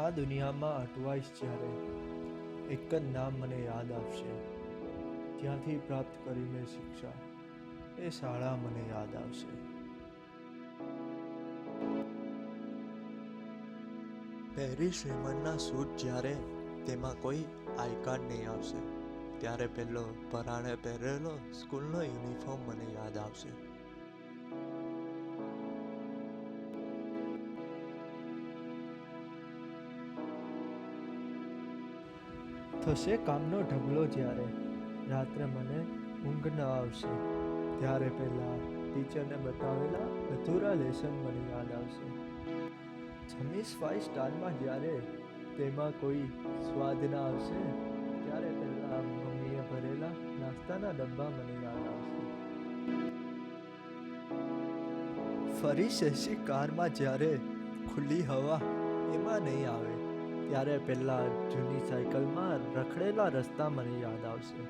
આ દુનિયામાં અટવાઈશ જ્યારે એક જ નામ મને યાદ આવશે, ત્યાંથી પ્રાપ્ત કરી મેં શિક્ષા, એ શાળા મને યાદ આવશે. પહેરી શ્રીમણના સૂટ જ્યારે તેમાં કોઈ આઈ કાર્ડ નહીં આવશે, ત્યારે પેલો પરાણે પહેરેલો સ્કૂલનો યુનિફોર્મ મને યાદ આવશે. થશે કામનો ઢગલો જ્યારે રાત્રે મને ઊંઘ ન આવશે, ત્યારે પહેલા ટીચરને બતાવેલા અધૂરા લેસન મને યાદ આવશે. જમીશ 5 સ્ટારમાં જ્યારે તેમાં કોઈ સ્વાદ ના આવશે, ત્યારે પહેલા મમ્મીએ ભરેલા નાસ્તાના ડબ્બા મને યાદ આવશે. ફરી શશી કારમાં જ્યારે ખુલ્લી હવા એમાં નહીં આવે, ત્યારે પહેલા જૂની સાયકલમાં રખડેલા રસ્તા મને યાદ આવશે.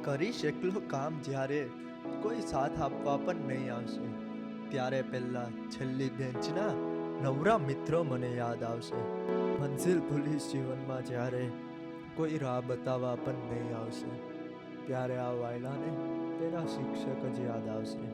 કરીશ એકલો કામ જ્યારે કોઈ સાથ આપવા પણ નહીં આવશે, ત્યારે પહેલા છેલ્લી બેન્ચના નવરા મિત્રો મને યાદ આવશે. મંઝિલ ભૂલીશ જીવનમાં જ્યારે કોઈ રાહ બતાવવા પણ નહીં આવશે, ત્યારે આ વાયલાને તેના શિક્ષક જ યાદ આવશે.